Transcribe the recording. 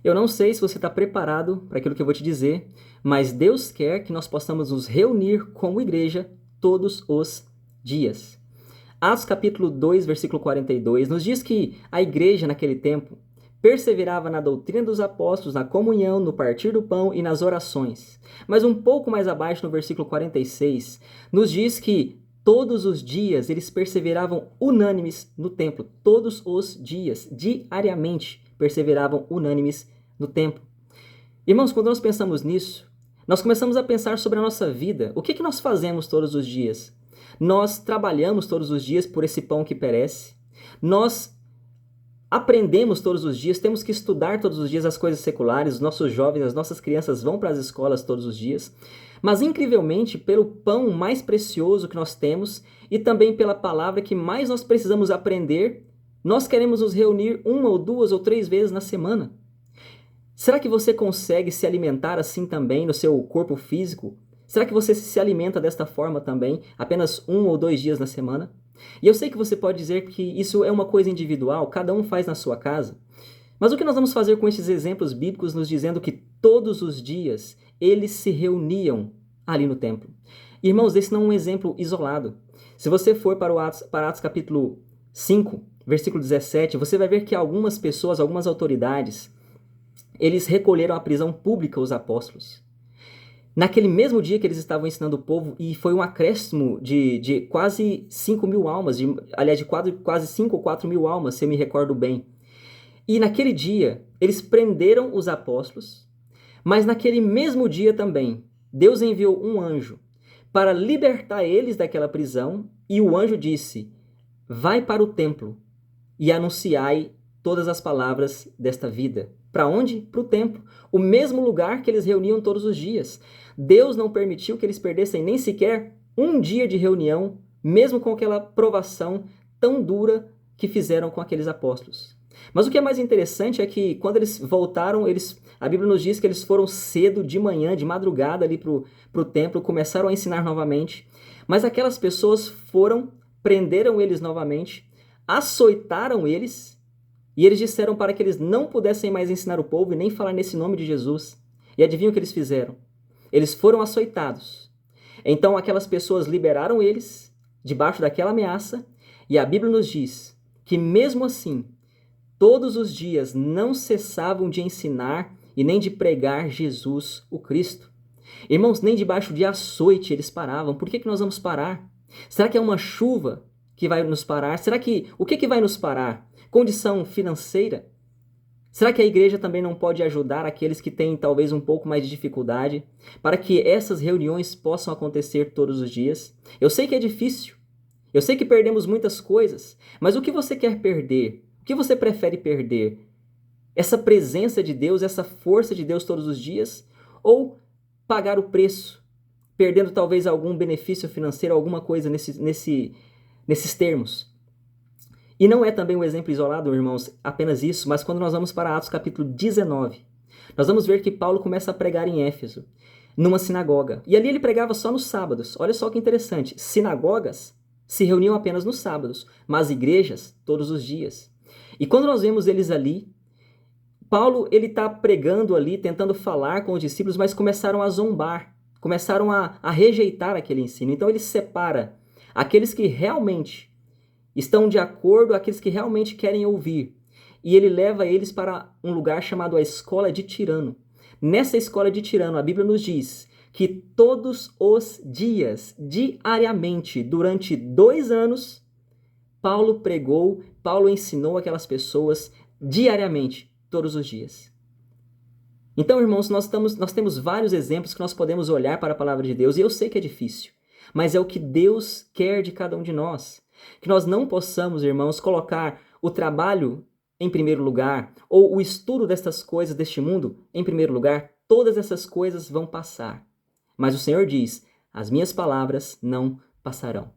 Eu não sei se você está preparado para aquilo que eu vou te dizer, mas Deus quer que nós possamos nos reunir como igreja todos os dias. Atos capítulo 2, versículo 42, nos diz que a igreja naquele tempo perseverava na doutrina dos apóstolos, na comunhão, no partir do pão e nas orações. Mas um pouco mais abaixo, no versículo 46, nos diz que todos os dias eles perseveravam unânimes no templo. Todos os dias, diariamente, perseveravam unânimes no templo. Irmãos, quando nós pensamos nisso, nós começamos a pensar sobre a nossa vida. O que nós fazemos todos os dias? Nós trabalhamos todos os dias por esse pão que perece. Nós aprendemos todos os dias, temos que estudar todos os dias as coisas seculares, os nossos jovens, as nossas crianças vão para as escolas todos os dias. Mas, incrivelmente, pelo pão mais precioso que nós temos e também pela palavra que mais nós precisamos aprender, nós queremos nos reunir 1 ou 2 ou 3 vezes na semana. Será que você consegue se alimentar assim também no seu corpo físico? Será que você se alimenta desta forma também, apenas 1 ou 2 dias na semana? E eu sei que você pode dizer que isso é uma coisa individual, cada um faz na sua casa. Mas o que nós vamos fazer com esses exemplos bíblicos nos dizendo que todos os dias eles se reuniam ali no templo? Irmãos, esse não é um exemplo isolado. Se você for para Atos capítulo 5, versículo 17, você vai ver que algumas pessoas, algumas autoridades, eles recolheram à prisão pública os apóstolos. Naquele mesmo dia que eles estavam ensinando o povo, e foi um acréscimo de quase 5 mil almas, aliás, de quase 5 ou 4 mil almas, se eu me recordo bem. E naquele dia, eles prenderam os apóstolos, mas naquele mesmo dia também, Deus enviou um anjo para libertar eles daquela prisão, e o anjo disse: vai para o templo e anunciai todas as palavras desta vida. Para onde? Para o templo, o mesmo lugar que eles reuniam todos os dias. Deus não permitiu que eles perdessem nem sequer um dia de reunião, mesmo com aquela provação tão dura que fizeram com aqueles apóstolos. Mas o que é mais interessante é que quando eles voltaram, a Bíblia nos diz que eles foram cedo, de manhã, de madrugada ali para o templo, começaram a ensinar novamente. Mas aquelas pessoas prenderam eles novamente, açoitaram eles, e eles disseram para que eles não pudessem mais ensinar o povo e nem falar nesse nome de Jesus. E adivinha o que eles fizeram? Eles foram açoitados. Então aquelas pessoas liberaram eles debaixo daquela ameaça, e a Bíblia nos diz que mesmo assim, todos os dias não cessavam de ensinar e nem de pregar Jesus, o Cristo. Irmãos, nem debaixo de açoite eles paravam. Por que nós vamos parar? Será que é uma chuva que vai nos parar? O que vai nos parar? Condição financeira? Será que a igreja também não pode ajudar aqueles que têm talvez um pouco mais de dificuldade para que essas reuniões possam acontecer todos os dias? Eu sei que é difícil, eu sei que perdemos muitas coisas, mas o que você quer perder? O que você prefere perder? Essa presença de Deus, essa força de Deus todos os dias? Ou pagar o preço, perdendo talvez algum benefício financeiro, alguma coisa nesses termos? E não é também um exemplo isolado, irmãos, apenas isso, mas quando nós vamos para Atos capítulo 19, nós vamos ver que Paulo começa a pregar em Éfeso, numa sinagoga. E ali ele pregava só nos sábados. Olha só que interessante, sinagogas se reuniam apenas nos sábados, mas igrejas todos os dias. E quando nós vemos eles ali, Paulo ele está pregando ali, tentando falar com os discípulos, mas começaram a zombar, começaram a rejeitar aquele ensino. Então ele separa aqueles que realmente estão de acordo, aqueles que realmente querem ouvir. E ele leva eles para um lugar chamado a Escola de Tirano. Nessa Escola de Tirano, a Bíblia nos diz que todos os dias, diariamente, durante 2 anos, Paulo pregou, Paulo ensinou aquelas pessoas diariamente, todos os dias. Então, irmãos, nós temos vários exemplos que nós podemos olhar para a palavra de Deus, e eu sei que é difícil, mas é o que Deus quer de cada um de nós. Que nós não possamos, irmãos, colocar o trabalho em primeiro lugar, ou o estudo destas coisas deste mundo em primeiro lugar. Todas essas coisas vão passar. Mas o Senhor diz: as minhas palavras não passarão.